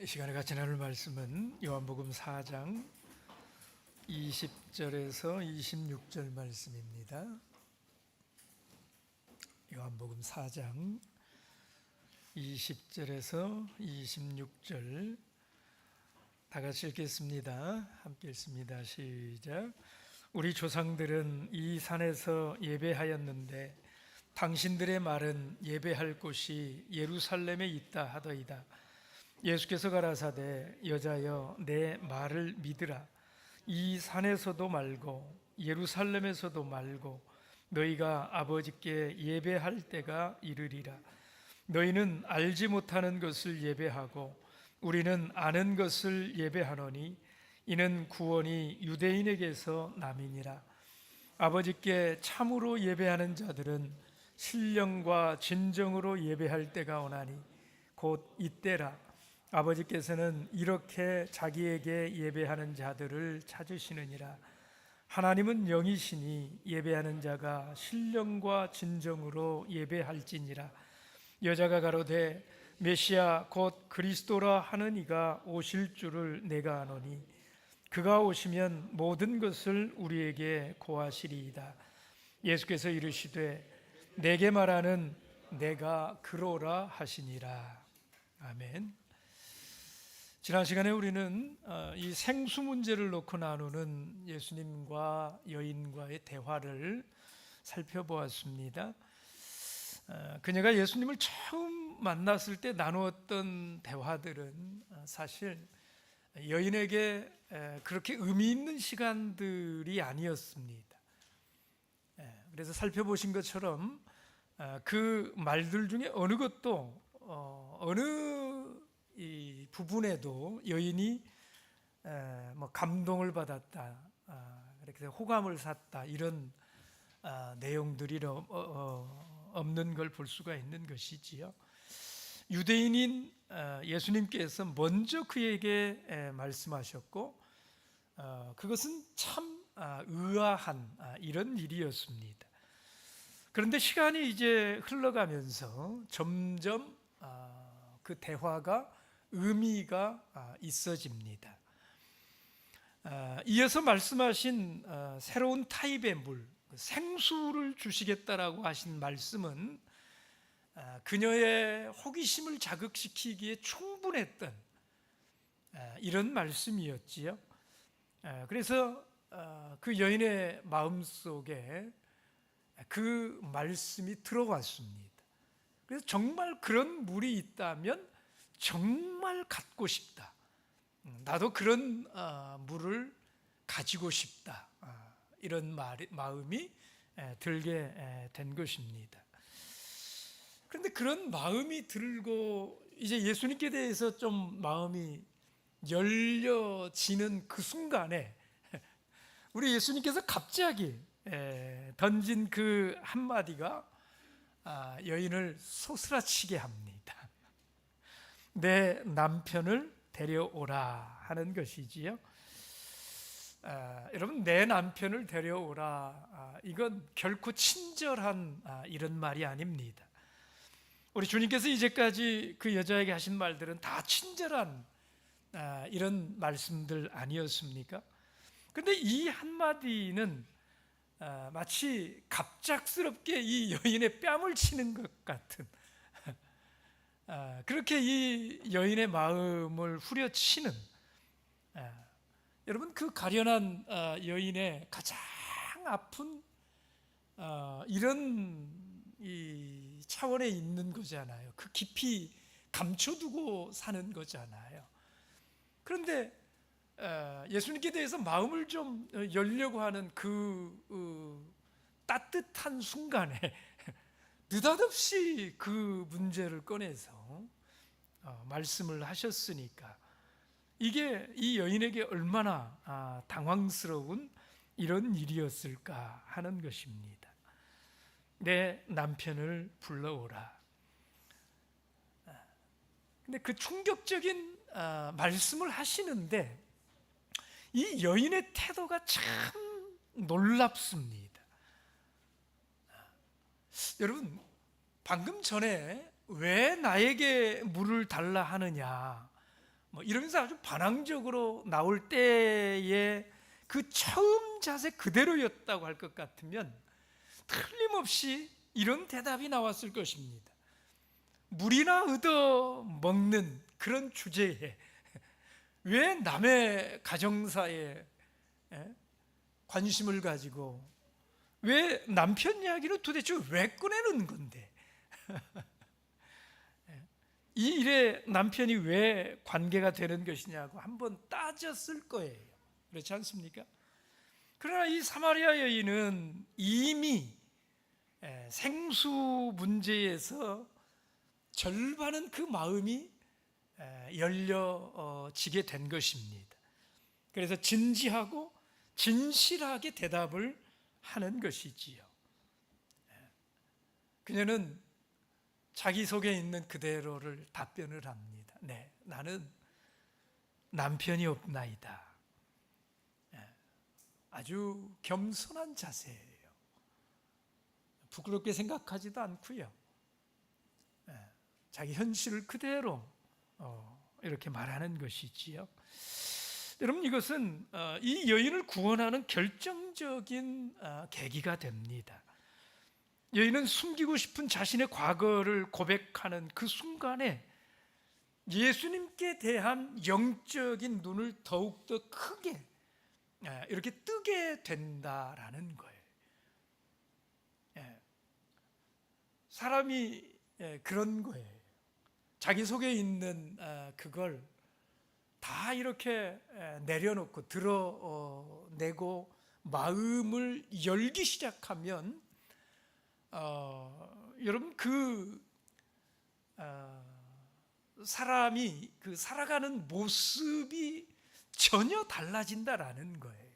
이 시간에 같이 나눌 말씀은 요한복음 4장 20절에서 26절 말씀입니다. 요한복음 4장 20절에서 26절 다 같이 읽겠습니다. 함께 읽습니다. 시작. 우리 조상들은 이 산에서 예배하였는데 당신들의 말은 예배할 곳이 예루살렘에 있다 하더이다. 예수께서 가라사대 여자여 내 말을 믿으라. 이 산에서도 말고 예루살렘에서도 말고 너희가 아버지께 예배할 때가 이르리라. 너희는 알지 못하는 것을 예배하고 우리는 아는 것을 예배하노니 이는 구원이 유대인에게서 남이니라. 아버지께 참으로 예배하는 자들은 신령과 진정으로 예배할 때가 오나니 곧 이때라. 아버지께서는 이렇게 자기에게 예배하는 자들을 찾으시느니라. 하나님은 영이시니 예배하는 자가 신령과 진정으로 예배할지니라. 여자가 가로되 메시아 곧 그리스도라 하는 이가 오실 줄을 내가 아노니 그가 오시면 모든 것을 우리에게 고하시리이다. 예수께서 이르시되 내게 말하는 내가 그로라 하시니라. 아멘. 지난 시간에 우리는 이 생수 문제를 놓고 나누는 예수님과 여인과의 대화를 살펴보았습니다. 그녀가 예수님을 처음 만났을 때 나누었던 대화들은 사실 여인에게 그렇게 의미 있는 시간들이 아니었습니다. 그래서 살펴보신 것처럼 그 말들 중에 어느 것도 어느 이 부분에도 여인이 감동을 받았다, 이렇게 호감을 샀다 이런 내용들이 없는 걸 볼 수가 있는 것이지요. 유대인인 예수님께서 먼저 그에게 말씀하셨고 그것은 참 의아한 이런 일이었습니다. 그런데 시간이 이제 흘러가면서 점점 그 대화가 의미가 있어집니다. 이어서 말씀하신 새로운 타입의 물, 생수를 주시겠다라고 하신 말씀은 그녀의 호기심을 자극시키기에 충분했던 이런 말씀이었지요. 그래서 그 여인의 마음속에 그 말씀이 들어왔습니다. 그래서 정말 그런 물이 있다면 정말 갖고 싶다. 나도 그런 물을 가지고 싶다. 이런 마음이 들게 된 것입니다. 그런데 그런 마음이 들고 이제 예수님께 대해서 좀 마음이 열려지는 그 순간에 우리 예수님께서 갑자기 던진 그 한마디가 여인을 소스라치게 합니다. 내 남편을 데려오라 하는 것이지요. 여러분, 내 남편을 데려오라, 이건 결코 친절한 이런 말이 아닙니다. 우리 주님께서 이제까지 그 여자에게 하신 말들은 다 친절한 이런 말씀들 아니었습니까? 그런데 이 한마디는 마치 갑작스럽게 이 여인의 뺨을 치는 것 같은 그렇게 이 여인의 마음을 후려치는, 여러분, 그 가련한 여인의 가장 아픈 이런 이 차원에 있는 거잖아요. 그 깊이 감춰두고 사는 거잖아요. 그런데 예수님께 대해서 마음을 좀 열려고 하는 그 따뜻한 순간에 느닷없이 그 문제를 꺼내서 말씀을 하셨으니까 이게 이 여인에게 얼마나 당황스러운 이런 일이었을까 하는 것입니다. 내 남편을 불러오라. 근데 그 충격적인 말씀을 하시는데 이 여인의 태도가 참 놀랍습니다. 여러분, 방금 전에 왜 나에게 물을 달라 하느냐, 뭐 이러면서 아주 반항적으로 나올 때에 그 처음 자세 그대로였다고 할 것 같으면 틀림없이 이런 대답이 나왔을 것입니다. 물이나 얻어 먹는 그런 주제에 왜 남의 가정사에 관심을 가지고 왜 남편 이야기를 도대체 왜 꺼내는 건데 이 일에 남편이 왜 관계가 되는 것이냐고 한번 따졌을 거예요. 그렇지 않습니까? 그러나 이 사마리아 여인은 이미 생수 문제에서 절반은 그 마음이 열려지게 된 것입니다. 그래서 진지하고 진실하게 대답을 하는 것이지요. 그녀는 자기 속에 있는 그대로를 답변을 합니다. 네, 나는 남편이 없나이다. 아주 겸손한 자세예요. 부끄럽게 생각하지도 않고요. 자기 현실을 그대로 이렇게 말하는 것이지요. 여러분, 이것은 이 여인을 구원하는 결정적인 계기가 됩니다. 여인은 숨기고 싶은 자신의 과거를 고백하는 그 순간에 예수님께 대한 영적인 눈을 더욱더 크게 이렇게 뜨게 된다라는 거예요. 사람이 그런 거예요. 자기 속에 있는 그걸 다 이렇게 내려놓고 드러내고 마음을 열기 시작하면 여러분 사람이 그 살아가는 모습이 전혀 달라진다라는 거예요.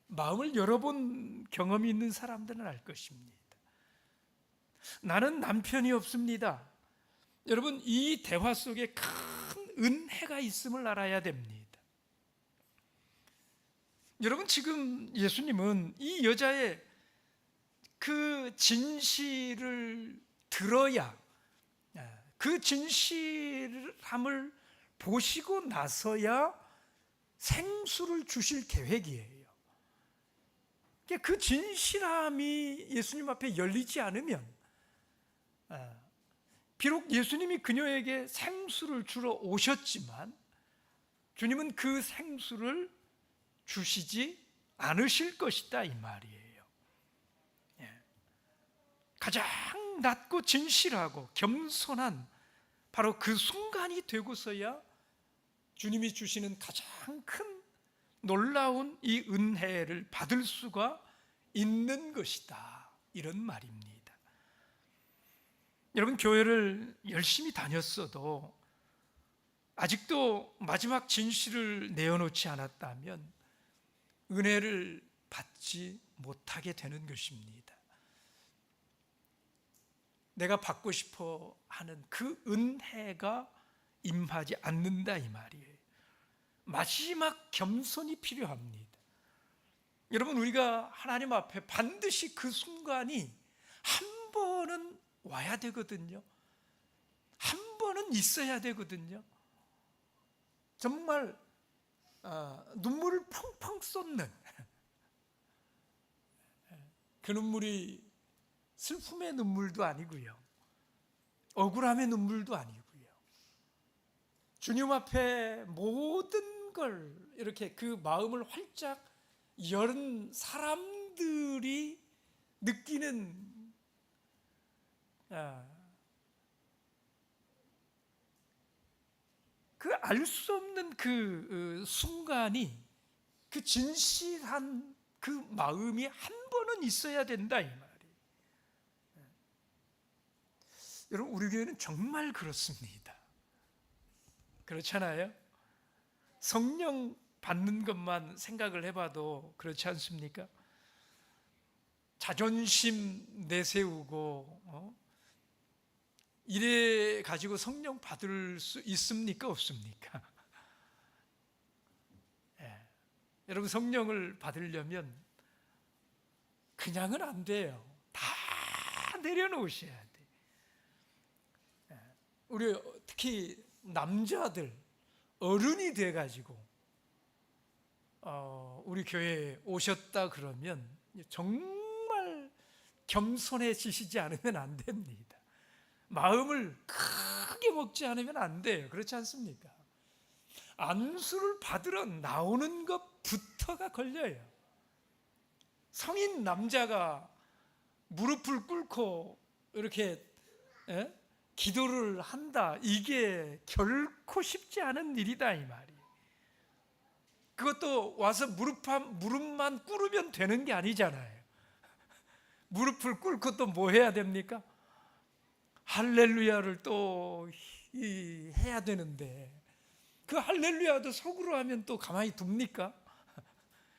마음을 열어본 경험이 있는 사람들은 알 것입니다. 나는 남편이 없습니다. 여러분, 이 대화 속에 큰 은혜가 있음을 알아야 됩니다. 여러분, 지금 예수님은 이 여자의 그 진실을 들어야, 그 진실함을 보시고 나서야 생수를 주실 계획이에요. 그 진실함이 예수님 앞에 열리지 않으면, 비록 예수님이 그녀에게 생수를 주러 오셨지만 주님은 그 생수를 주시지 않으실 것이다, 이 말이에요. 가장 낮고 진실하고 겸손한 바로 그 순간이 되고서야 주님이 주시는 가장 큰 놀라운 이 은혜를 받을 수가 있는 것이다, 이런 말입니다. 여러분, 교회를 열심히 다녔어도 아직도 마지막 진실을 내어놓지 않았다면 은혜를 받지 못하게 되는 것입니다. 내가 받고 싶어 하는 그 은혜가 임하지 않는다, 이 말이에요. 마지막 겸손이 필요합니다. 여러분, 우리가 하나님 앞에 반드시 그 순간이 한 번은 와야 되거든요. 한 번은 있어야 되거든요. 정말 눈물을 펑펑 쏟는 그 눈물이 슬픔의 눈물도 아니고요, 억울함의 눈물도 아니고요, 주님 앞에 모든 걸 이렇게 그 마음을 활짝 열은 사람들이 느끼는 그 알 수 없는 그 순간이, 그 진실한 그 마음이 한 번은 있어야 된다, 이 말이에요. 여러분, 우리 교회는 정말 그렇습니다. 그렇잖아요? 성령 받는 것만 생각을 해봐도 그렇지 않습니까? 자존심 내세우고 이래 가지고 성령 받을 수 있습니까? 없습니까? 여러분, 성령을 받으려면 그냥은 안 돼요. 다 내려놓으셔야 돼요. 우리 특히 남자들 어른이 돼가지고 우리 교회에 오셨다 그러면 정말 겸손해지시지 않으면 안 됩니다. 마음을 크게 먹지 않으면 안 돼요. 그렇지 않습니까? 안수를 받으러 나오는 것부터가 걸려요. 성인 남자가 무릎을 꿇고 이렇게 기도를 한다, 이게 결코 쉽지 않은 일이다 이 말이에요. 그것도 와서 무릎만 꿇으면 되는 게 아니잖아요. 무릎을 꿇고 또 뭐 해야 됩니까? 할렐루야를 또 해야 되는데, 그 할렐루야도 속으로 하면 또 가만히 둡니까?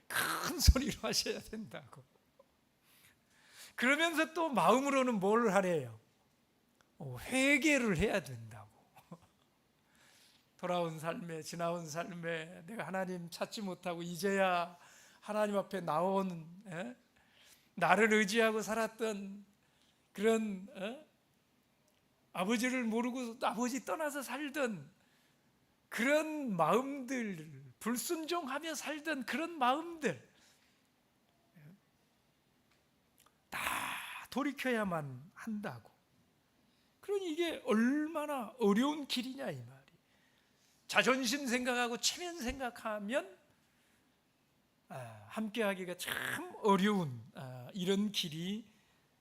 큰 소리로 하셔야 된다고. 그러면서 또 마음으로는 뭘 하래요? 회개를 해야 된다고. 돌아온 삶에, 지나온 삶에 내가 하나님 찾지 못하고 이제야 하나님 앞에 나온, 나를 의지하고 살았던 그런 아버지를 모르고 아버지 떠나서 살던 그런 마음들, 불순종하며 살던 그런 마음들 다 돌이켜야만 한다고. 그러니 이게 얼마나 어려운 길이냐 이 말이. 자존심 생각하고 체면 생각하면 함께하기가 참 어려운 이런 길이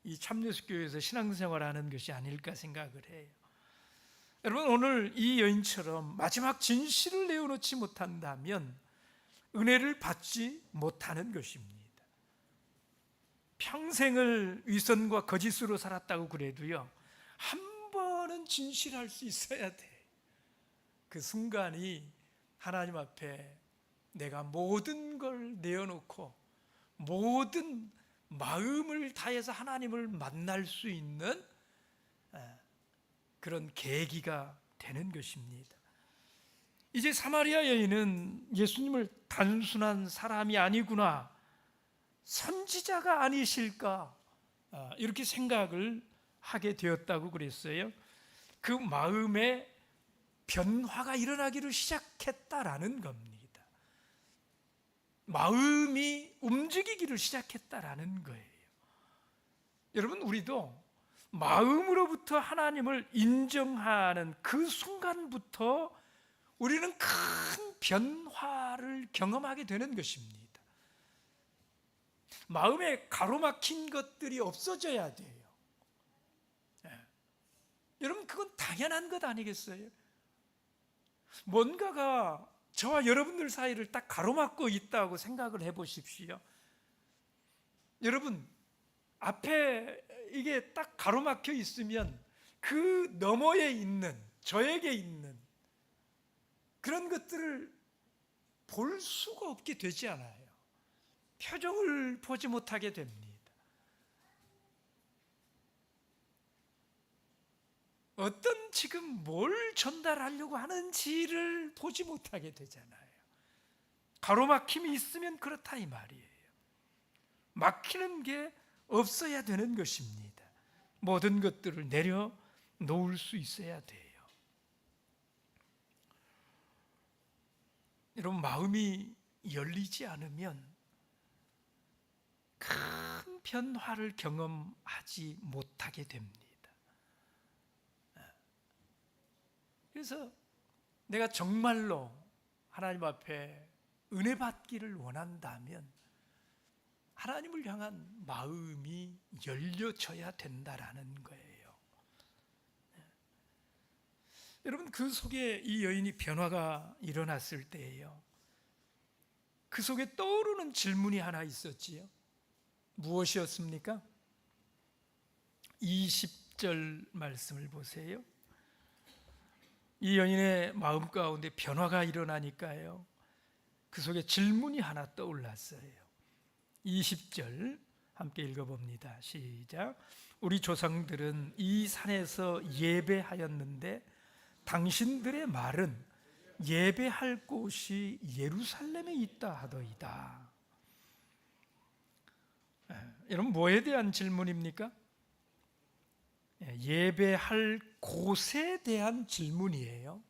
이 참예수교회에서 신앙생활하는 것이 아닐까 생각을 해요. 여러분, 오늘 이 여인처럼 마지막 진실을 내어놓지 못한다면 은혜를 받지 못하는 것입니다. 평생을 위선과 거짓으로 살았다고 그래도요, 한 번은 진실할 수 있어야 돼. 그 순간이 하나님 앞에 내가 모든 걸 내어놓고 모든 마음을 다해서 하나님을 만날 수 있는 그런 계기가 되는 것입니다. 이제 사마리아 여인은 예수님을 단순한 사람이 아니구나, 선지자가 아니실까, 이렇게 생각을 하게 되었다고 그랬어요. 그 마음에 변화가 일어나기를 시작했다라는 겁니다. 마음이 움직이기를 시작했다라는 거예요. 여러분, 우리도 마음으로부터 하나님을 인정하는 그 순간부터 우리는 큰 변화를 경험하게 되는 것입니다. 마음에 가로막힌 것들이 없어져야 돼요. 여러분, 그건 당연한 것 아니겠어요? 뭔가가 저와 여러분들 사이를 딱 가로막고 있다고 생각을 해보십시오. 여러분, 앞에 이게 딱 가로막혀 있으면 그 너머에 있는, 저에게 있는 그런 것들을 볼 수가 없게 되지 않아요. 표정을 보지 못하게 됩니다. 어떤 지금 뭘 전달하려고 하는지를 보지 못하게 되잖아요. 가로막힘이 있으면 그렇다 이 말이에요. 막히는 게 없어야 되는 것입니다. 모든 것들을 내려놓을 수 있어야 돼요. 여러분, 마음이 열리지 않으면 큰 변화를 경험하지 못하게 됩니다. 그래서 내가 정말로 하나님 앞에 은혜 받기를 원한다면 하나님을 향한 마음이 열려져야 된다라는 거예요. 여러분, 그 속에 이 여인이 변화가 일어났을 때예요, 그 속에 떠오르는 질문이 하나 있었지요. 무엇이었습니까? 20절 말씀을 보세요. 이 여인의 마음 가운데 변화가 일어나니까요, 그 속에 질문이 하나 떠올랐어요. 20절 함께 읽어봅니다. 시작. 우리 조상들은 이 산에서 예배하였는데 당신들의 말은 예배할 곳이 예루살렘에 있다 하더이다. 여러분, 뭐에 대한 질문입니까? 예배할 곳에 대한 질문이에요.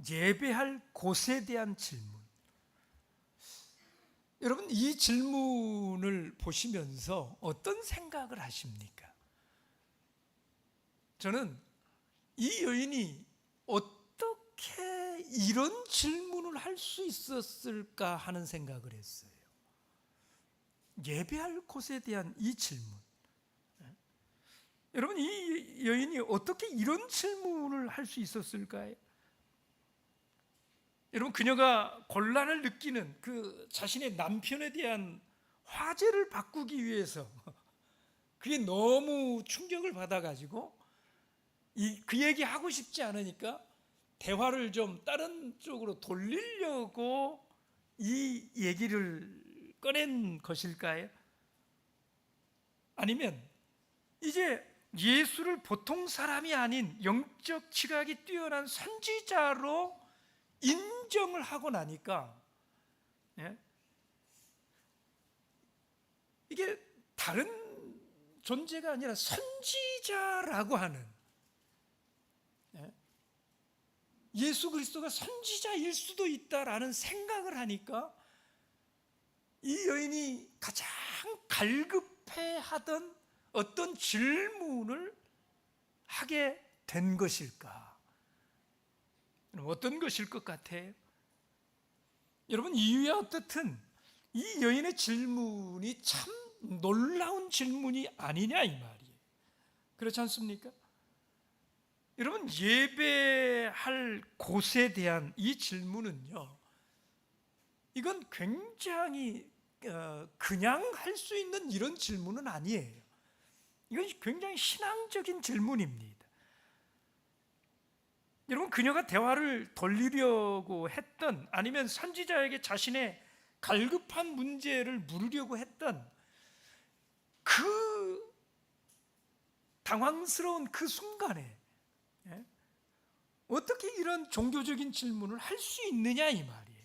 예배할 곳에 대한 질문. 여러분, 이 질문을 보시면서 어떤 생각을 하십니까? 저는 이 여인이 어떻게 이런 질문을 할 수 있었을까 하는 생각을 했어요. 예배할 곳에 대한 이 질문. 여러분, 이 여인이 어떻게 이런 질문을 할 수 있었을까요? 여러분, 그녀가 곤란을 느끼는 그 자신의 남편에 대한 화제를 바꾸기 위해서 그게 너무 충격을 받아가지고 그 얘기 하고 싶지 않으니까 대화를 좀 다른 쪽으로 돌리려고 이 얘기를 꺼낸 것일까요? 아니면 이제 예수를 보통 사람이 아닌 영적 지각이 뛰어난 선지자로 인정을 하고 나니까 이게 다른 존재가 아니라 선지자라고 하는, 예수 그리스도가 선지자일 수도 있다라는 생각을 하니까 이 여인이 가장 갈급해하던 어떤 질문을 하게 된 것일까? 어떤 것일 것 같아요? 여러분, 이유야 어떻든 이 여인의 질문이 참 놀라운 질문이 아니냐 이 말이에요. 그렇지 않습니까? 여러분, 예배할 곳에 대한 이 질문은요, 이건 굉장히 그냥 할 수 있는 이런 질문은 아니에요. 이건 굉장히 신앙적인 질문입니다. 여러분, 그녀가 대화를 돌리려고 했던, 아니면 선지자에게 자신의 갈급한 문제를 물으려고 했던 그 당황스러운 그 순간에 어떻게 이런 종교적인 질문을 할 수 있느냐 이 말이에요.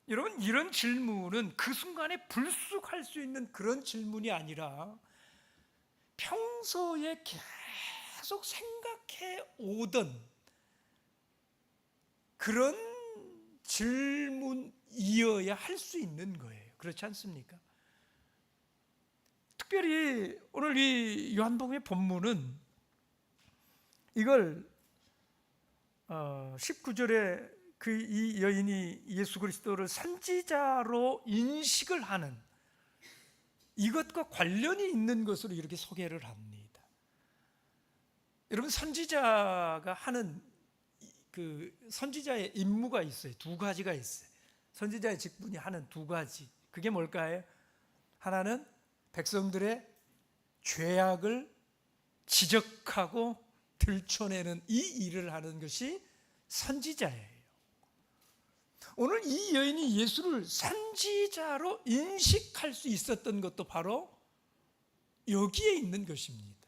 여러분, 이런 질문은 그 순간에 불쑥할 수 있는 그런 질문이 아니라 평소에 계속 생각해 오던 그런 질문이어야 할 수 있는 거예요. 그렇지 않습니까? 특별히 오늘 이 요한복음의 본문은 이걸 19절에 이 여인이 예수 그리스도를 선지자로 인식을 하는 이것과 관련이 있는 것으로 이렇게 소개를 합니다. 여러분, 선지자가 하는 그 선지자의 임무가 있어요. 두 가지가 있어요. 선지자의 직분이 하는 두 가지. 그게 뭘까요? 하나는 백성들의 죄악을 지적하고 들춰내는 이 일을 하는 것이 선지자예요. 오늘 이 여인이 예수를 선지자로 인식할 수 있었던 것도 바로 여기에 있는 것입니다.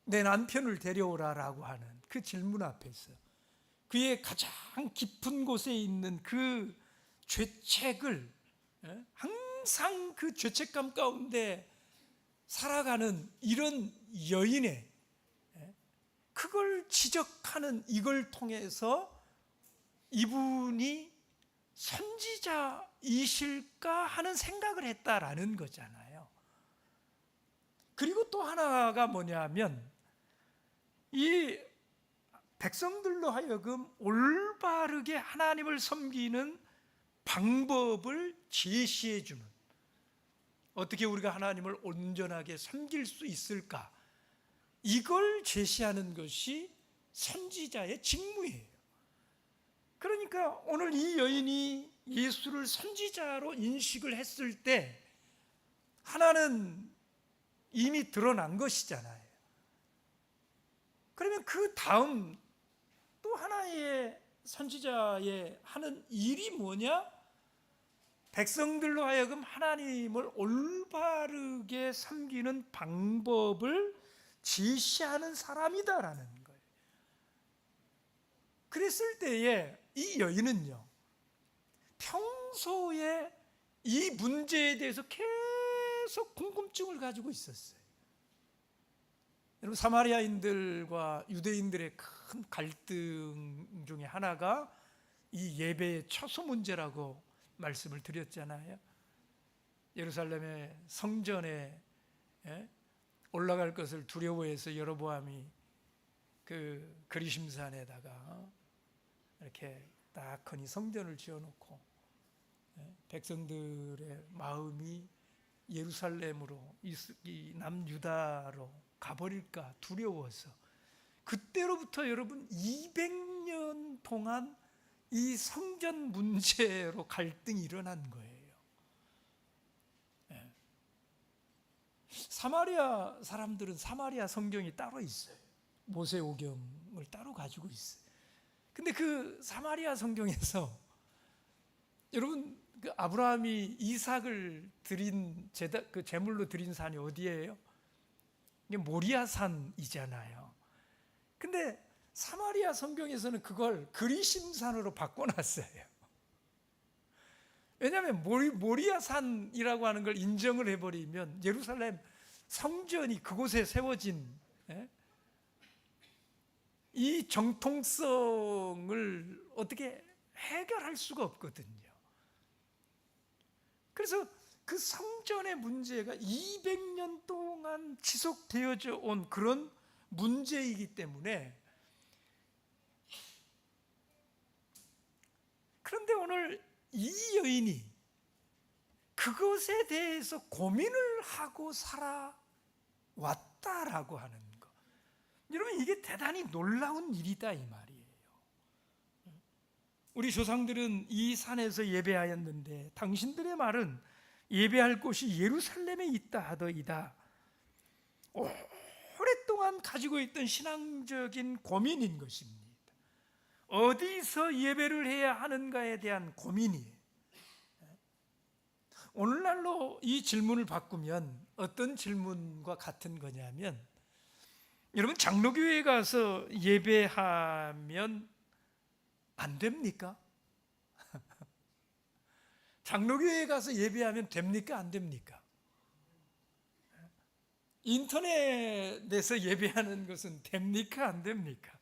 내 남편을 데려오라라고 하는 그 질문 앞에서 그의 가장 깊은 곳에 있는 그 죄책을, 항상 그 죄책감 가운데 살아가는 이런 여인의 그걸 지적하는 이걸 통해서 이분이 선지자이실까 하는 생각을 했다라는 거잖아요. 그리고 또 하나가 뭐냐면 이 백성들로 하여금 올바르게 하나님을 섬기는 방법을 제시해 주는, 어떻게 우리가 하나님을 온전하게 섬길 수 있을까, 이걸 제시하는 것이 선지자의 직무예요. 그러니까 오늘 이 여인이 예수를 선지자로 인식을 했을 때 하나는 이미 드러난 것이잖아요. 그러면 그 다음 또 하나의 선지자의 하는 일이 뭐냐? 백성들로 하여금 하나님을 올바르게 섬기는 방법을 제시하는 사람이다라는 거예요. 그랬을 때에 이 여인은요, 평소에 이 문제에 대해서 계속 궁금증을 가지고 있었어요. 여러분, 사마리아인들과 유대인들의 큰 갈등 중에 하나가 이 예배의 처소 문제라고 말씀을 드렸잖아요. 예루살렘의 성전에 올라갈 것을 두려워해서 여로보암이 그 그리심산에다가 이렇게 딱하니 성전을 지어놓고 백성들의 마음이 예루살렘으로 이 남유다로 가버릴까 두려워서 그때로부터 여러분 200년 동안 이 성전 문제로 갈등이 일어난 거예요. 사마리아 사람들은 사마리아 성경이 따로 있어요. 모세오경을 따로 가지고 있어요. 근데 그 사마리아 성경에서 여러분, 그 아브라함이 이삭을 드린 그 제물로 드린 산이 어디예요? 이게 모리아산이잖아요. 근데 사마리아 성경에서는 그걸 그리심산으로 바꿔놨어요. 왜냐하면 모리아산이라고 하는 걸 인정을 해버리면 예루살렘 성전이 그곳에 세워진 이 정통성을 어떻게 해결할 수가 없거든요. 그래서 그 성전의 문제가 200년 동안 지속되어져 온 그런 문제이기 때문에, 그런데 오늘 이 여인이 그것에 대해서 고민을 하고 살아왔다라고 하는 것, 여러분, 이게 대단히 놀라운 일이다 이 말이에요. 우리 조상들은 이 산에서 예배하였는데 당신들의 말은 예배할 곳이 예루살렘에 있다 하더이다. 오랫동안 가지고 있던 신앙적인 고민인 것입니다. 어디서 예배를 해야 하는가에 대한 고민이에요. 오늘날로 이 질문을 바꾸면 어떤 질문과 같은 거냐면, 여러분, 장로교회에 가서 예배하면 안 됩니까? 장로교회에 가서 예배하면 됩니까? 안 됩니까? 인터넷에서 예배하는 것은 됩니까? 안 됩니까?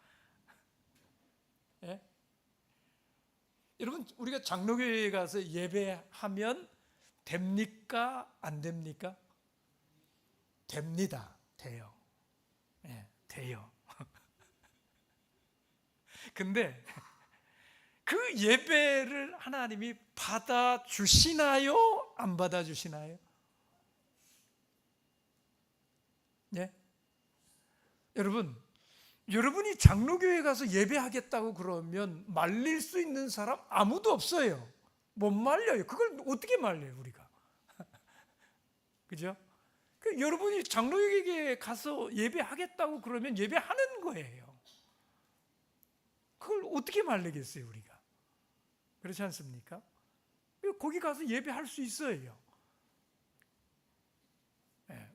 예? 여러분, 우리가 장로교회에 가서 예배하면 됩니까? 안 됩니까? 됩니다. 돼요. 예, 돼요. 근데 그 예배를 하나님이 받아주시나요? 안 받아주시나요? 예? 여러분이 장로교회 가서 예배하겠다고 그러면 말릴 수 있는 사람 아무도 없어요. 못 말려요. 그걸 어떻게 말려요, 우리가? 그죠? 여러분이 장로교회에 가서 예배하겠다고 그러면 예배하는 거예요. 그걸 어떻게 말리겠어요, 우리가? 그렇지 않습니까? 거기 가서 예배할 수 있어요.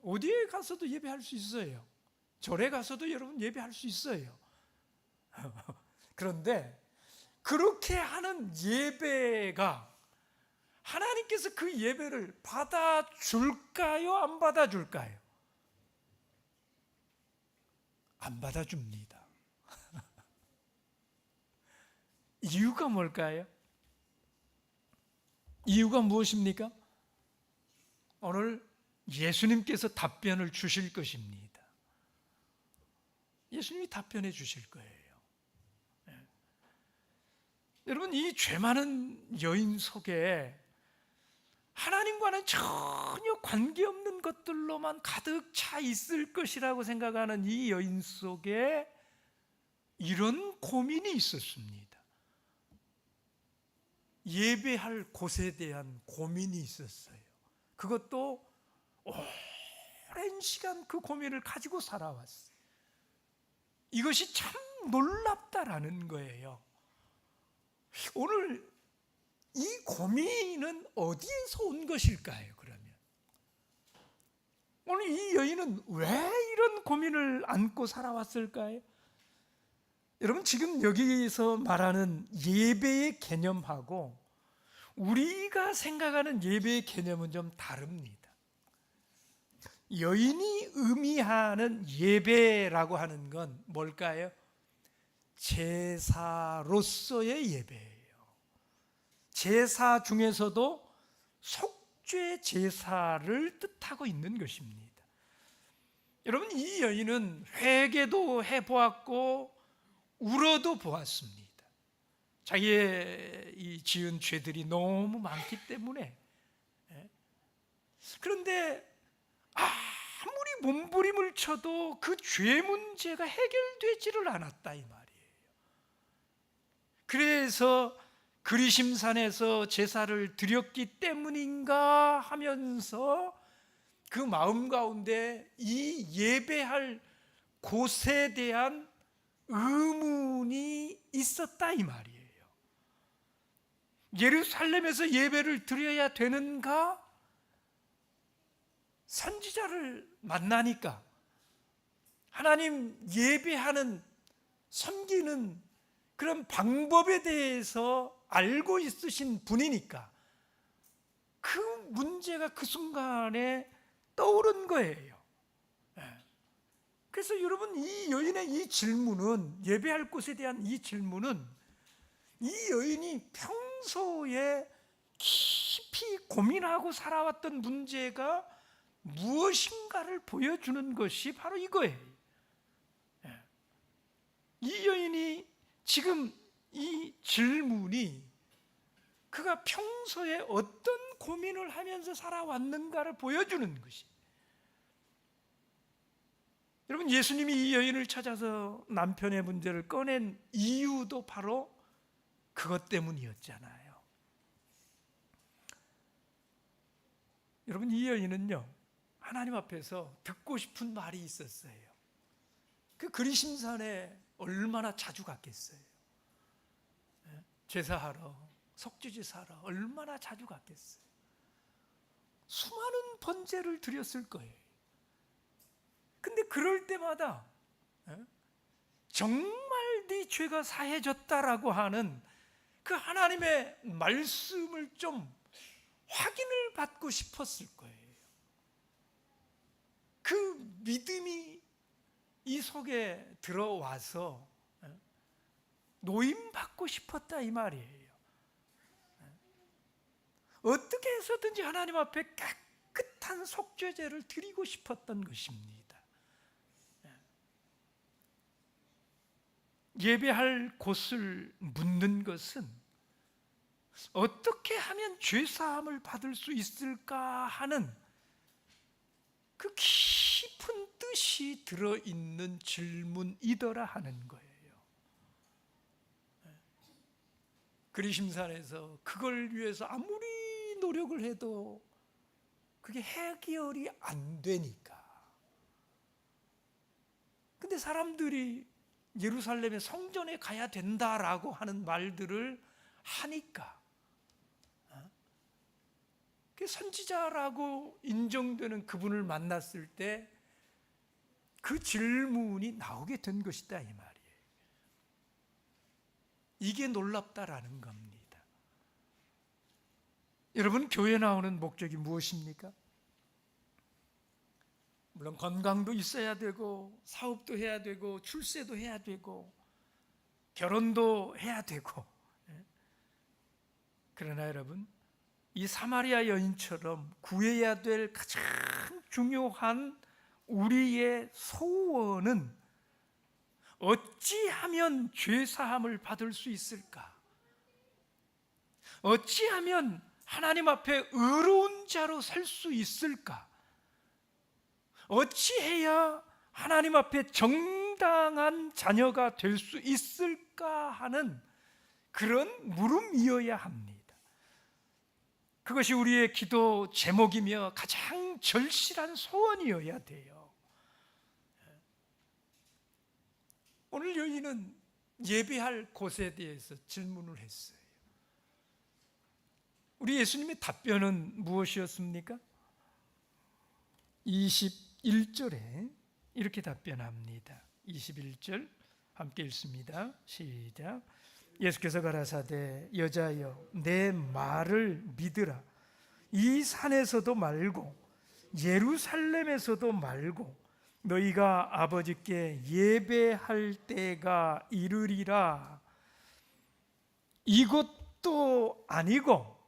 어디에 가서도 예배할 수 있어요. 절에 가서도 여러분 예배할 수 있어요. 그런데 그렇게 하는 예배가 하나님께서 그 예배를 받아줄까요? 안 받아줄까요? 안 받아줍니다. 이유가 뭘까요? 이유가 무엇입니까? 오늘 예수님께서 답변을 주실 것입니다. 예수님이 답변해 주실 거예요. 여러분, 이 죄 많은 여인 속에 하나님과는 전혀 관계없는 것들로만 가득 차 있을 것이라고 생각하는 이 여인 속에 이런 고민이 있었습니다. 예배할 곳에 대한 고민이 있었어요. 그것도 오랜 시간 그 고민을 가지고 살아왔어요. 이것이 참 놀랍다라는 거예요. 오늘 이 고민은 어디에서 온 것일까요? 그러면 오늘 이 여인은 왜 이런 고민을 안고 살아왔을까요? 여러분, 지금 여기서 말하는 예배의 개념하고 우리가 생각하는 예배의 개념은 좀 다릅니다. 여인이 의미하는 예배라고 하는 건 뭘까요? 제사로서의 예배예요. 제사 중에서도 속죄 제사를 뜻하고 있는 것입니다. 여러분, 이 여인은 회개도 해보았고 울어도 보았습니다. 자기의 이 지은 죄들이 너무 많기 때문에. 그런데 아무리 몸부림을 쳐도 그 죄 문제가 해결되지를 않았다 이 말이에요. 그래서 그리심산에서 제사를 드렸기 때문인가 하면서 그 마음 가운데 이 예배할 곳에 대한 의문이 있었다 이 말이에요. 예루살렘에서 예배를 드려야 되는가? 선지자를 만나니까 하나님 예배하는, 섬기는 그런 방법에 대해서 알고 있으신 분이니까 그 문제가 그 순간에 떠오른 거예요. 그래서 여러분, 이 여인의 이 질문은, 예배할 곳에 대한 이 질문은 이 여인이 평소에 깊이 고민하고 살아왔던 문제가 무엇인가를 보여주는 것이 바로 이거예요. 이 여인이 지금 이 질문이 그가 평소에 어떤 고민을 하면서 살아왔는가를 보여주는 것이. 여러분, 예수님이 이 여인을 찾아서 남편의 문제를 꺼낸 이유도 바로 그것 때문이었잖아요. 여러분, 이 여인은요, 하나님 앞에서 듣고 싶은 말이 있었어요. 그 그리심산에 얼마나 자주 갔겠어요. 제사하러, 속죄제사하러 얼마나 자주 갔겠어요. 수많은 번제를 드렸을 거예요. 근데 그럴 때마다 정말 네 죄가 사해졌다라고 하는 그 하나님의 말씀을 좀 확인을 받고 싶었을 거예요. 그 믿음이 이 속에 들어와서 노임받고 싶었다 이 말이에요. 어떻게 해서든지 하나님 앞에 깨끗한 속죄제를 드리고 싶었던 것입니다. 예배할 곳을 묻는 것은 어떻게 하면 죄사함을 받을 수 있을까 하는 그 깊은 뜻이 들어있는 질문이더라 하는 거예요. 그리심산에서 그걸 위해서 아무리 노력을 해도 그게 해결이 안 되니까. 근데 사람들이 예루살렘의 성전에 가야 된다라고 하는 말들을 하니까 선지자라고 인정되는 그분을 만났을 때 그 질문이 나오게 된 것이다 이 말이에요. 이게 놀랍다라는 겁니다. 여러분, 교회 나오는 목적이 무엇입니까? 물론 건강도 있어야 되고, 사업도 해야 되고, 출세도 해야 되고, 결혼도 해야 되고. 그러나 여러분, 이 사마리아 여인처럼 구해야 될 가장 중요한 우리의 소원은 어찌하면 죄사함을 받을 수 있을까? 어찌하면 하나님 앞에 의로운 자로 살 수 있을까? 어찌해야 하나님 앞에 정당한 자녀가 될 수 있을까 하는 그런 물음이어야 합니다. 그것이 우리의 기도 제목이며 가장 절실한 소원이어야 돼요. 오늘 여인은 예배할 곳에 대해서 질문을 했어요. 우리 예수님의 답변은 무엇이었습니까? 21절에 이렇게 답변합니다. 21절 함께 읽습니다. 시작. 예수께서 가라사대 여자여 내 말을 믿으라. 이 산에서도 말고 예루살렘에서도 말고 너희가 아버지께 예배할 때가 이르리라. 이것도 아니고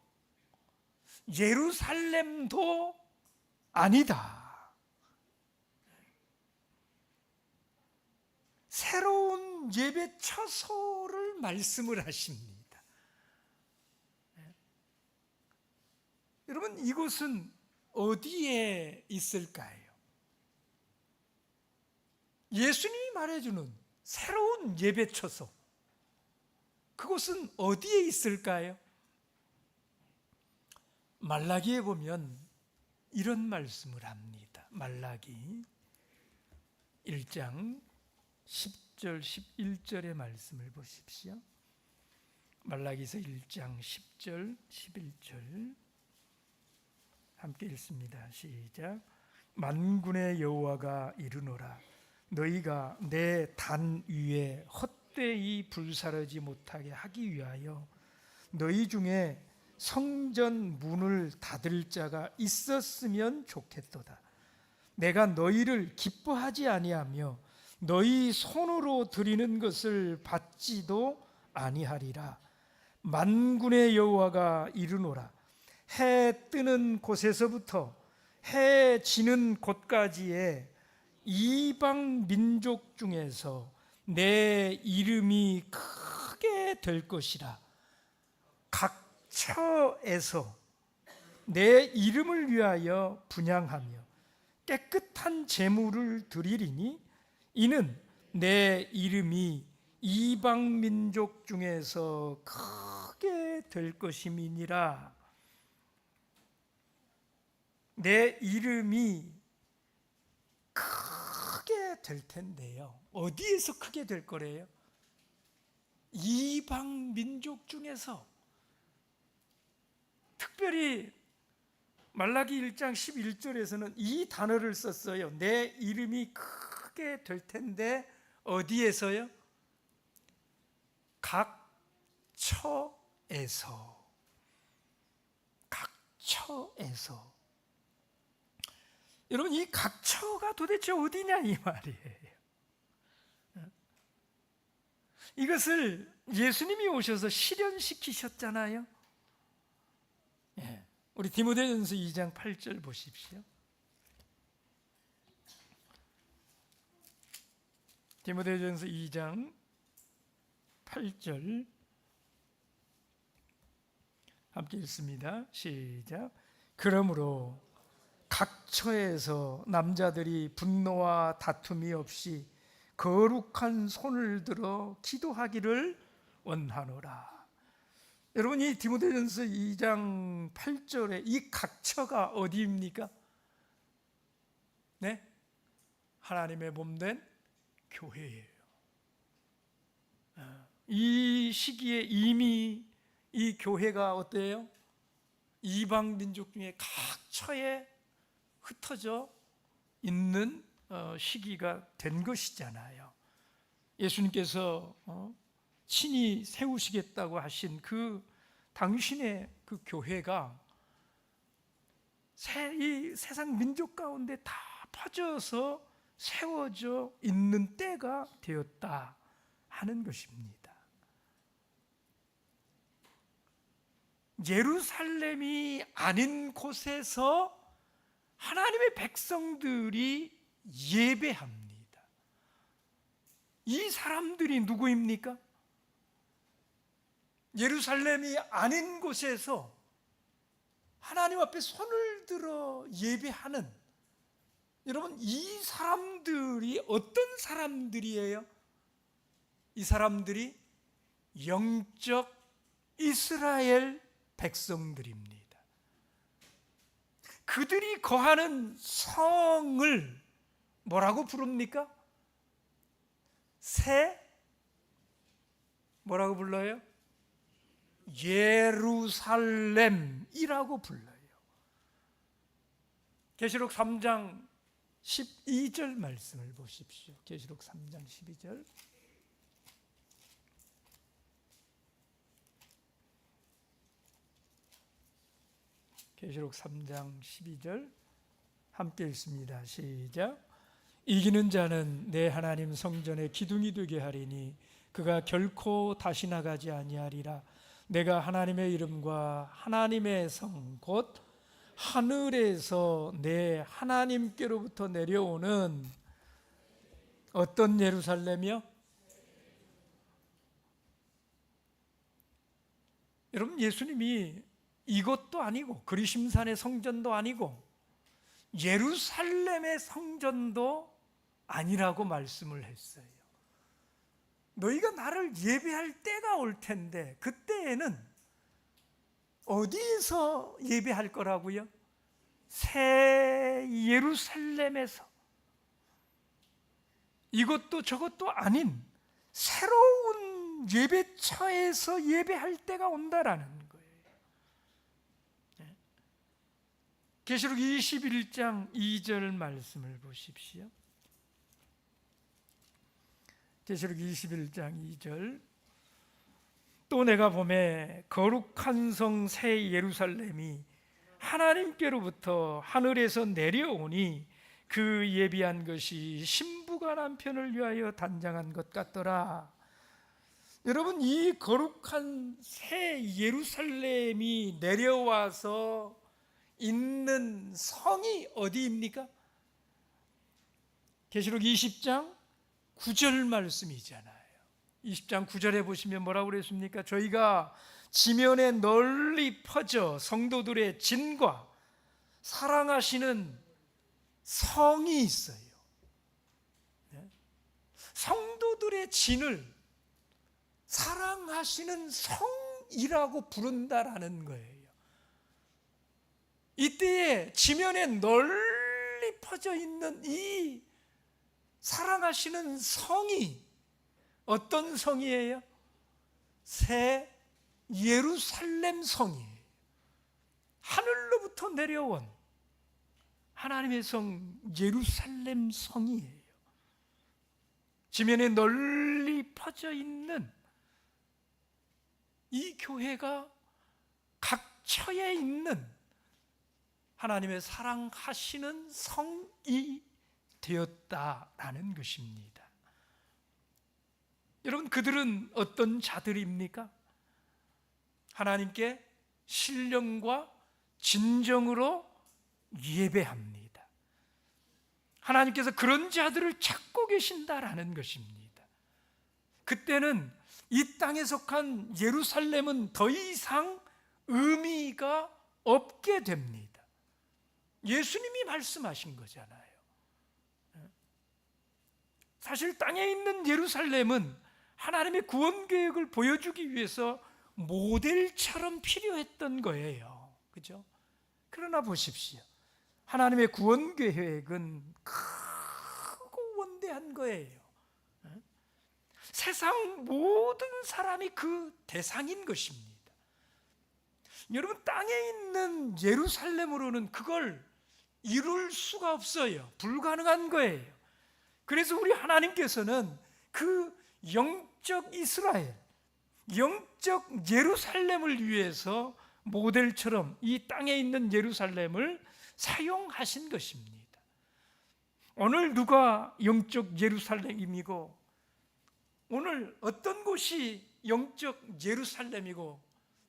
예루살렘도 아니다. 새로운 예배 처소를 말씀을 하십니다. 여러분, 이곳은 어디에 있을까요? 예수님이 말해주는 새로운 예배 처소, 그곳은 어디에 있을까요? 말라기에 보면 이런 말씀을 합니다. 말라기 1장 10절 11절의 말씀을 보십시오. 말라기서 1장 10절 11절 함께 읽습니다. 시작. 만군의 여호와가 이르노라. 너희가 내 단 위에 헛되이 불사르지 못하게 하기 위하여 너희 중에 성전 문을 닫을 자가 있었으면 좋겠도다. 내가 너희를 기뻐하지 아니하며 너희 손으로 드리는 것을 받지도 아니하리라. 만군의 여호와가 이르노라. 해 뜨는 곳에서부터 해 지는 곳까지의 이방 민족 중에서 내 이름이 크게 될 것이라. 각 처에서 내 이름을 위하여 분향하며 깨끗한 제물을 드리리니 이는 내 이름이 이방 민족 중에서 크게 될 것임이니라. 내 이름이 크게 될 텐데요. 어디에서 크게 될 거래요? 이방 민족 중에서. 특별히 말라기 1장 11절에서는 이 단어를 썼어요. 내 이름이 크게 될 텐데 어디에서요? 각 처에서. 각 처에서. 여러분, 이 각처가 도대체 어디냐 이 말이에요. 이것을 예수님이 오셔서 실현시키셨잖아요. 우리 디모데전서 2장 8절 보십시오. 디모데전서 2장 8절 함께 읽습니다. 시작. 그러므로 각처에서 남자들이 분노와 다툼이 없이 거룩한 손을 들어 기도하기를 원하노라. 여러분, 이 디모데전서 2장 8절에 이 각처가 어디입니까? 네? 하나님의 몸된 교회예요. 이 시기에 이미 이 교회가 어때요? 이방 민족 중에 각처에 흩어져 있는 시기가 된 것이잖아요. 예수님께서 친히 세우시겠다고 하신 그 당신의 그 교회가 이 세상 민족 가운데 다 퍼져서 세워져 있는 때가 되었다 하는 것입니다. 예루살렘이 아닌 곳에서 하나님의 백성들이 예배합니다. 이 사람들이 누구입니까? 예루살렘이 아닌 곳에서 하나님 앞에 손을 들어 예배하는, 여러분, 이 사람들이 어떤 사람들이에요? 이 사람들이 영적 이스라엘 백성들입니다. 그들이 거하는 성을 뭐라고 부릅니까? 뭐라고 불러요? 예루살렘이라고 불러요. 계시록 3장 12절 말씀을 보십시오. 계시록 3장 12절. 계시록 3장 12절 함께 읽습니다. 시작. 이기는 자는 내 하나님 성전의 기둥이 되게 하리니 그가 결코 다시 나가지 아니하리라. 내가 하나님의 이름과 하나님의 성 곧 하늘에서 내 하나님께로부터 내려오는 어떤 예루살렘이요? 여러분, 예수님이 이것도 아니고 그리심산의 성전도 아니고 예루살렘의 성전도 아니라고 말씀을 했어요. 너희가 나를 예배할 때가 올 텐데 그때에는 어디에서 예배할 거라고요? 새 예루살렘에서. 이것도 저것도 아닌 새로운 예배처에서 예배할 때가 온다라는 거예요. 계시록 21장 2절 말씀을 보십시오. 계시록 21장 2절. 또 내가 보매 거룩한 성 새 예루살렘이 하나님께로부터 하늘에서 내려오니 그 예비한 것이 신부가 남편을 위하여 단장한 것 같더라. 여러분, 이 거룩한 새 예루살렘이 내려와서 있는 성이 어디입니까? 계시록 20장 9절 말씀이잖아요. 20장 9절에 보시면 뭐라고 그랬습니까? 저희가 지면에 널리 퍼져 성도들의 진과 사랑하시는 성이 있어요. 성도들의 진을 사랑하시는 성이라고 부른다라는 거예요. 이때에 지면에 널리 퍼져 있는 이 사랑하시는 성이 어떤 성이에요? 새 예루살렘 성이에요. 하늘로부터 내려온 하나님의 성 예루살렘 성이에요. 지면에 널리 퍼져 있는 이 교회가 각처에 있는 하나님의 사랑하시는 성이 되었다라는 것입니다. 여러분, 그들은 어떤 자들입니까? 하나님께 신령과 진정으로 예배합니다. 하나님께서 그런 자들을 찾고 계신다라는 것입니다. 그때는 이 땅에 속한 예루살렘은 더 이상 의미가 없게 됩니다. 예수님이 말씀하신 거잖아요. 사실 땅에 있는 예루살렘은 하나님의 구원 계획을 보여주기 위해서 모델처럼 필요했던 거예요. 그죠? 그러나 보십시오. 하나님의 구원 계획은 크고 원대한 거예요. 세상 모든 사람이 그 대상인 것입니다. 여러분, 땅에 있는 예루살렘으로는 그걸 이룰 수가 없어요. 불가능한 거예요. 그래서 우리 하나님께서는 그 영적 이스라엘, 영적 예루살렘을 위해서 모델처럼 이 땅에 있는 예루살렘을 사용하신 것입니다. 오늘 누가 영적 예루살렘이고 오늘 어떤 곳이 영적 예루살렘이고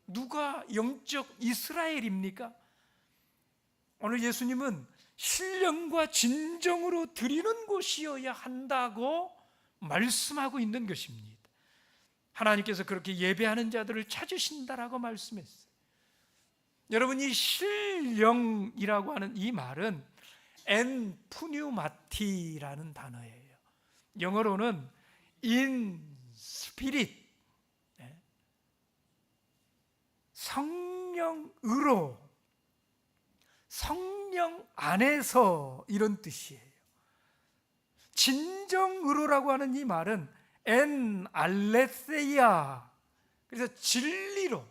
누가 영적 이스라엘입니까? 오늘 예수님은 신령과 진정으로 드리는 곳이어야 한다고 말씀하고 있는 것입니다. 하나님께서 그렇게 예배하는 자들을 찾으신다라고 말씀했어요. 여러분, 이 신령이라고 하는 이 말은 엔 푸뉴마티라는 단어예요. 영어로는 in spirit, 성령으로, 성령 안에서, 이런 뜻이에요. 진정으로라고 하는 이 말은 엔 알레세이아, 그래서 진리로,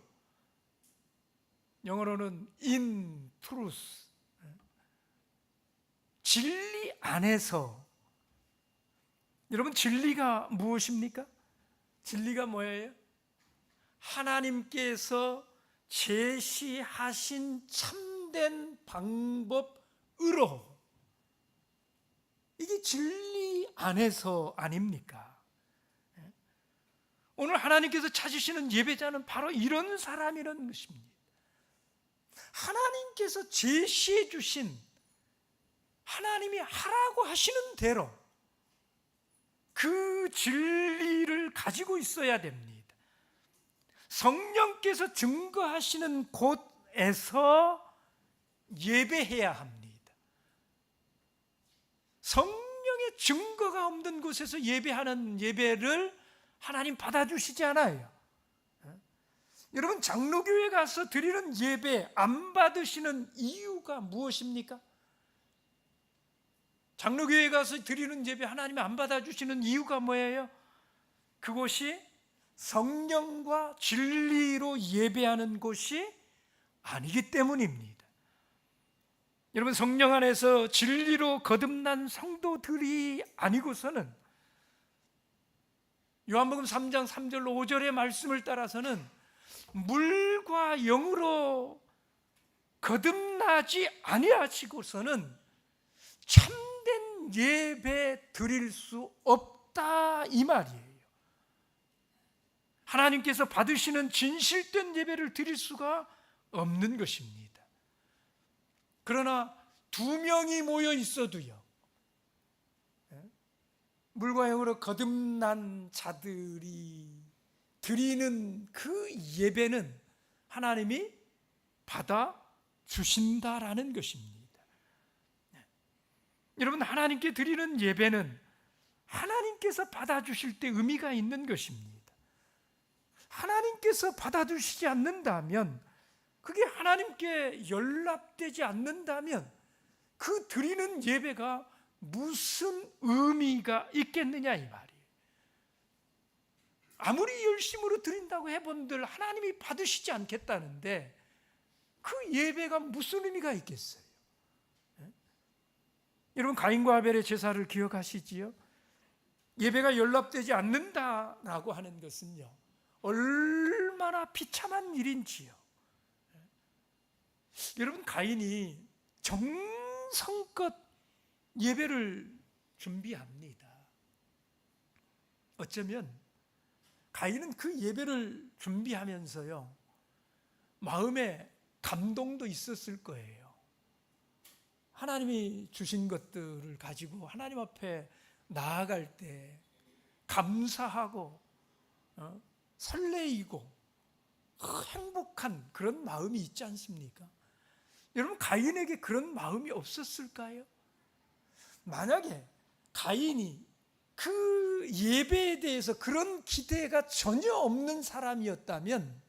영어로는 in truth, 진리 안에서. 여러분, 진리가 무엇입니까? 진리가 뭐예요? 하나님께서 제시하신 참된 방법으로 이게 진리 안에서 아닙니까? 오늘 하나님께서 찾으시는 예배자는 바로 이런 사람이라는 것입니다. 하나님께서 제시해 주신, 하나님이 하라고 하시는 대로 그 진리를 가지고 있어야 됩니다. 성령께서 증거하시는 곳에서 예배해야 합니다. 성령의 증거가 없는 곳에서 예배하는 예배를 하나님 받아주시지 않아요. 여러분, 장로교회 가서 드리는 예배 안 받으시는 이유가 무엇입니까? 장로교회 가서 드리는 예배 하나님이 안 받아주시는 이유가 뭐예요? 그곳이 성령과 진리로 예배하는 곳이 아니기 때문입니다. 여러분, 성령 안에서 진리로 거듭난 성도들이 아니고서는 요한복음 3장 3절로 5절의 말씀을 따라서는 물과 영으로 거듭나지 아니하시고서는 참된 예배 드릴 수 없다, 이 말이에요. 하나님께서 받으시는 진실된 예배를 드릴 수가 없는 것입니다. 그러나 2명이 모여 있어도요, 물과 영으로 거듭난 자들이 드리는 그 예배는 하나님이 받아주신다라는 것입니다. 여러분, 하나님께 드리는 예배는 하나님께서 받아주실 때 의미가 있는 것입니다. 하나님께서 받아주시지 않는다면, 그게 하나님께 연락되지 않는다면 그 드리는 예배가 무슨 의미가 있겠느냐, 이 말이에요. 아무리 열심으로 드린다고 해본들 하나님이 받으시지 않겠다는데 그 예배가 무슨 의미가 있겠어요? 여러분, 가인과 아벨의 제사를 기억하시지요? 예배가 연락되지 않는다라고 하는 것은요, 얼마나 비참한 일인지요. 여러분, 가인이 정성껏 예배를 준비합니다. 어쩌면 가인은 그 예배를 준비하면서요, 마음에 감동도 있었을 거예요. 하나님이 주신 것들을 가지고 하나님 앞에 나아갈 때 감사하고 설레이고 행복한 그런 마음이 있지 않습니까? 여러분, 가인에게 그런 마음이 없었을까요? 만약에 가인이 그 예배에 대해서 그런 기대가 전혀 없는 사람이었다면,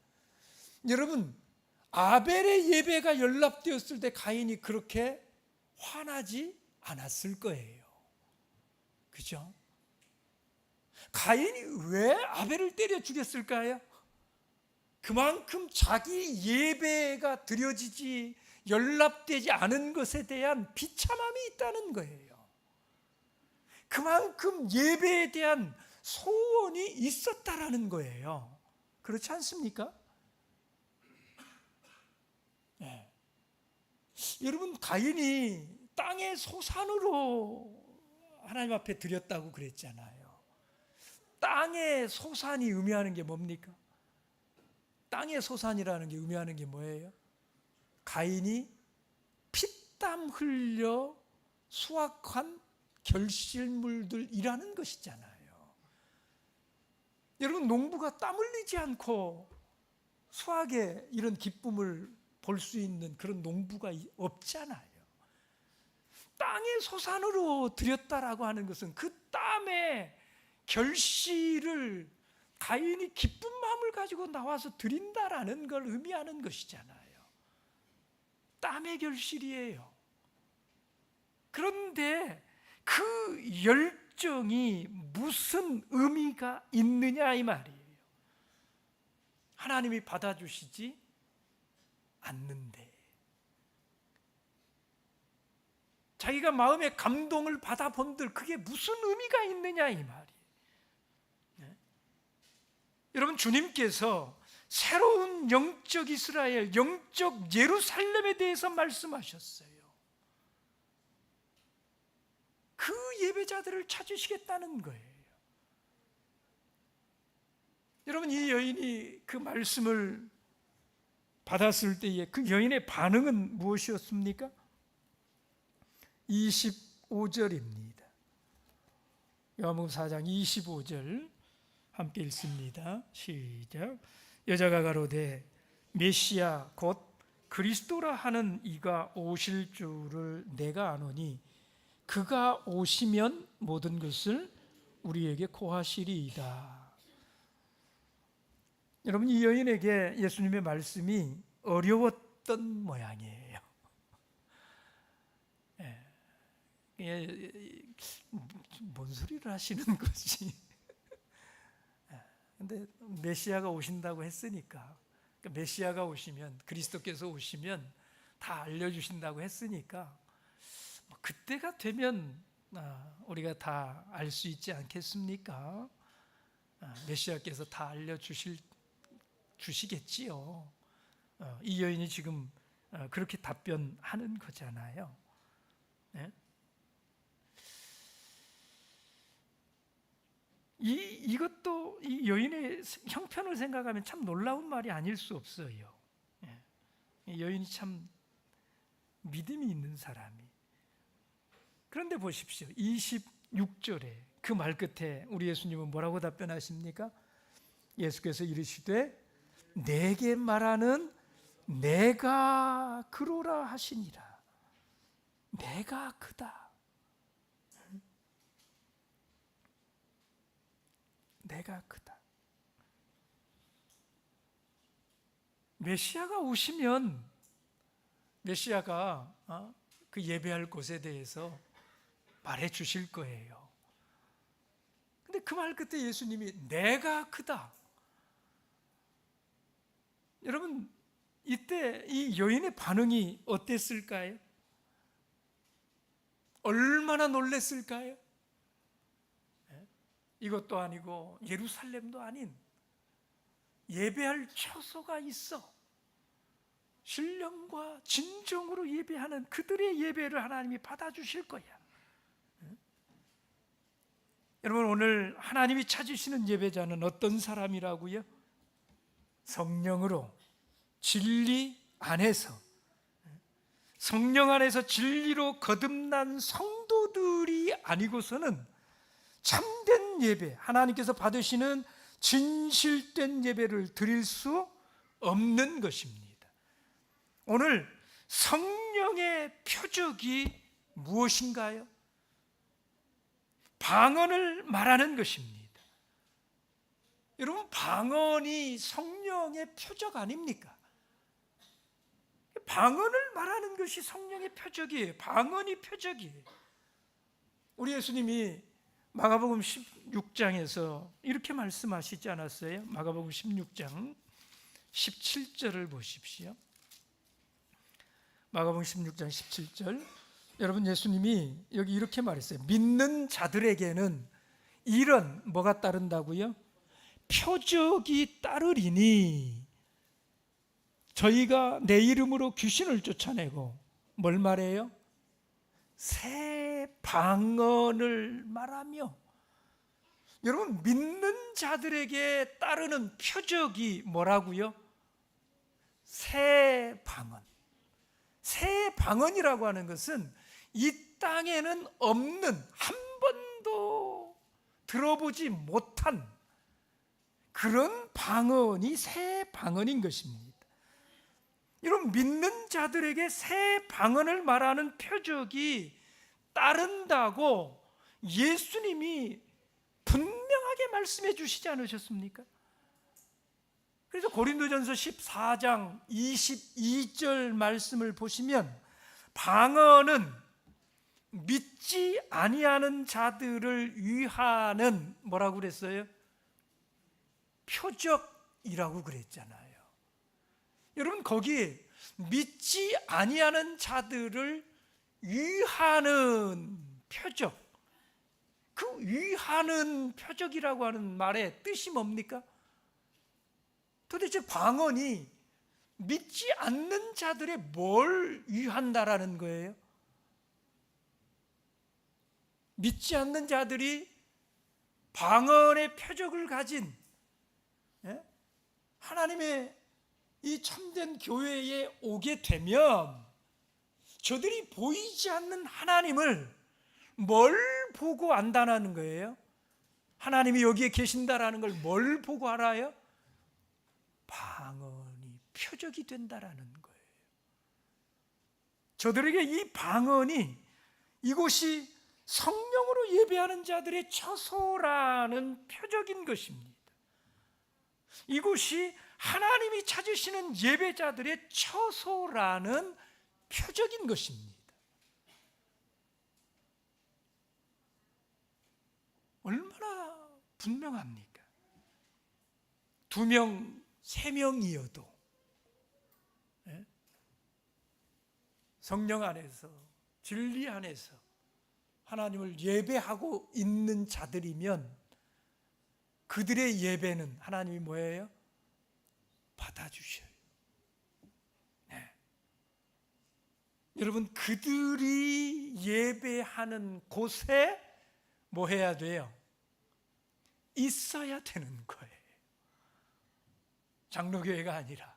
여러분, 아벨의 예배가 연락되었을 때 가인이 그렇게 화나지 않았을 거예요. 그죠? 가인이 왜 아벨을 때려 죽였을까요? 그만큼 자기 예배가 드려지지, 연락되지 않은 것에 대한 비참함이 있다는 거예요. 그만큼 예배에 대한 소원이 있었다라는 거예요. 그렇지 않습니까? 네. 여러분, 가인이 땅의 소산으로 하나님 앞에 드렸다고 그랬잖아요. 땅의 소산이 의미하는 게 뭡니까? 땅의 소산이라는 게 의미하는 게 뭐예요? 가인이 피땀 흘려 수확한 결실물들이라는 것이잖아요. 여러분, 농부가 땀 흘리지 않고 수확의 이런 기쁨을 볼 수 있는 그런 농부가 없잖아요. 땅의 소산으로 드렸다라고 하는 것은 그 땀의 결실을 가인이 기쁜 마음을 가지고 나와서 드린다라는 걸 의미하는 것이잖아요. 땀의 결실이에요. 그런데 그 열정이 무슨 의미가 있느냐, 이 말이에요. 하나님이 받아주시지 않는데, 자기가 마음의 감동을 받아본들 그게 무슨 의미가 있느냐, 이 말이에요. 네? 여러분, 주님께서 새로운 영적 이스라엘, 영적 예루살렘에 대해서 말씀하셨어요. 그 예배자들을 찾으시겠다는 거예요. 여러분, 이 여인이 그 말씀을 받았을 때에 그 여인의 반응은 무엇이었습니까? 25절입니다. 요한복음 4장 25절 함께 읽습니다. 시작. 여자가 가로되 메시아 곧 그리스도라 하는 이가 오실 줄을 내가 아노니 그가 오시면 모든 것을 우리에게 고하시리이다. 여러분, 이 여인에게 예수님의 말씀이 어려웠던 모양이에요. 뭔 소리를 하시는 거지? 근데 메시아가 오신다고 했으니까, 메시아가 오시면, 그리스도께서 오시면 다 알려주신다고 했으니까 그때가 되면 우리가 다 알 수 있지 않겠습니까? 메시아께서 다 주시겠지요. 이 여인이 지금 그렇게 답변하는 거잖아요. 네? 이것도 이 여인의 형편을 생각하면 참 놀라운 말이 아닐 수 없어요. 이 여인이 참 믿음이 있는 사람이. 그런데 보십시오. 26절에 그 말 끝에 우리 예수님은 뭐라고 답변하십니까? 예수께서 이르시되 내게 말하는 내가 그로라 하시니라. 내가 그다. 내가 그다. 메시아가 오시면 메시아가 그 예배할 곳에 대해서 말해 주실 거예요. 근데 그 말 끝에 예수님이 내가 크다. 여러분, 이때 이 여인의 반응이 어땠을까요? 얼마나 놀랬을까요? 이것도 아니고 예루살렘도 아닌 예배할 처소가 있어 신령과 진정으로 예배하는 그들의 예배를 하나님이 받아주실 거야. 여러분, 오늘 하나님이 찾으시는 예배자는 어떤 사람이라고요? 성령으로 진리 안에서, 성령 안에서 진리로 거듭난 성도들이 아니고서는 참된 예배, 하나님께서 받으시는 진실된 예배를 드릴 수 없는 것입니다. 오늘 성령의 표적이 무엇인가요? 방언을 말하는 것입니다. 여러분, 방언이 성령의 표적 아닙니까? 방언을 말하는 것이 성령의 표적이에요. 방언이 표적이에요. 우리 예수님이 마가복음 16장에서 이렇게 말씀하시지 않았어요? 마가복음 16장 17절을 보십시오. 마가복음 16장 17절. 여러분, 예수님이 여기 이렇게 말했어요. 믿는 자들에게는 이런 뭐가 따른다고요? 표적이 따르리니 저희가 내 이름으로 귀신을 쫓아내고 뭘 말해요? 새 방언을 말하며. 여러분, 믿는 자들에게 따르는 표적이 뭐라고요? 새 방언. 새 방언이라고 하는 것은 이 땅에는 없는, 한 번도 들어보지 못한 그런 방언이 새 방언인 것입니다. 여러분, 믿는 자들에게 새 방언을 말하는 표적이 따른다고 예수님이 분명하게 말씀해 주시지 않으셨습니까? 그래서 고린도전서 14장 22절 말씀을 보시면 방언은 믿지 아니하는 자들을 위하는 뭐라고 그랬어요? 표적이라고 그랬잖아요. 여러분, 거기에 믿지 아니하는 자들을 위하는 표적, 그 위하는 표적이라고 하는 말의 뜻이 뭡니까? 도대체 방언이 믿지 않는 자들의 뭘 위한다라는 거예요? 믿지 않는 자들이 방언의 표적을 가진 하나님의 이 참된 교회에 오게 되면 저들이 보이지 않는 하나님을 뭘 보고 안다는 거예요? 하나님이 여기에 계신다라는 걸 뭘 보고 알아요? 방언이 표적이 된다라는 거예요. 저들에게 이 방언이 이곳이 성령으로 예배하는 자들의 처소라는 표적인 것입니다. 이곳이 하나님이 찾으시는 예배자들의 처소라는 표적인 것입니다. 얼마나 분명합니까? 2명, 3명이어도 성령 안에서, 진리 안에서 하나님을 예배하고 있는 자들이면 그들의 예배는 하나님이 뭐예요? 받아주셔요. 여러분, 그들이 예배하는 곳에 뭐 해야 돼요? 있어야 되는 거예요. 장로교회가 아니라.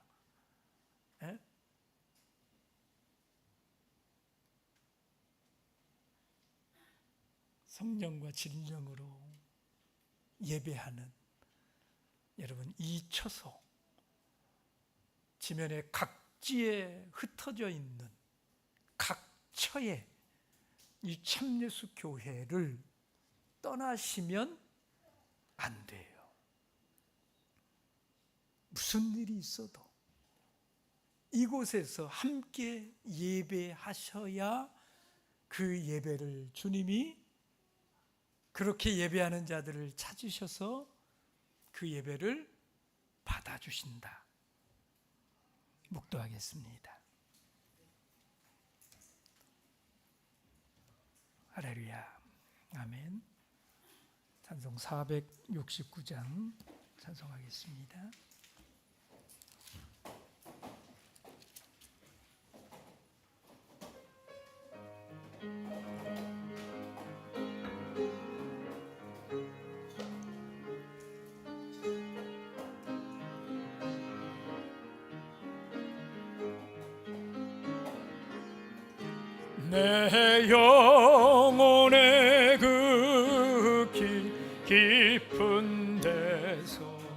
성령과 진정으로 예배하는 여러분, 이 처소, 지면의 각지에 흩어져 있는 각처에 이 참예수 교회를 떠나시면 안 돼요. 무슨 일이 있어도 이곳에서 함께 예배하셔야 그 예배를 주님이 그렇게 예배하는 자들을 찾으셔서 그 예배를 받아주신다. 묵도하겠습니다. 할렐루야. 아멘. 찬송 469장 찬송하겠습니다. 내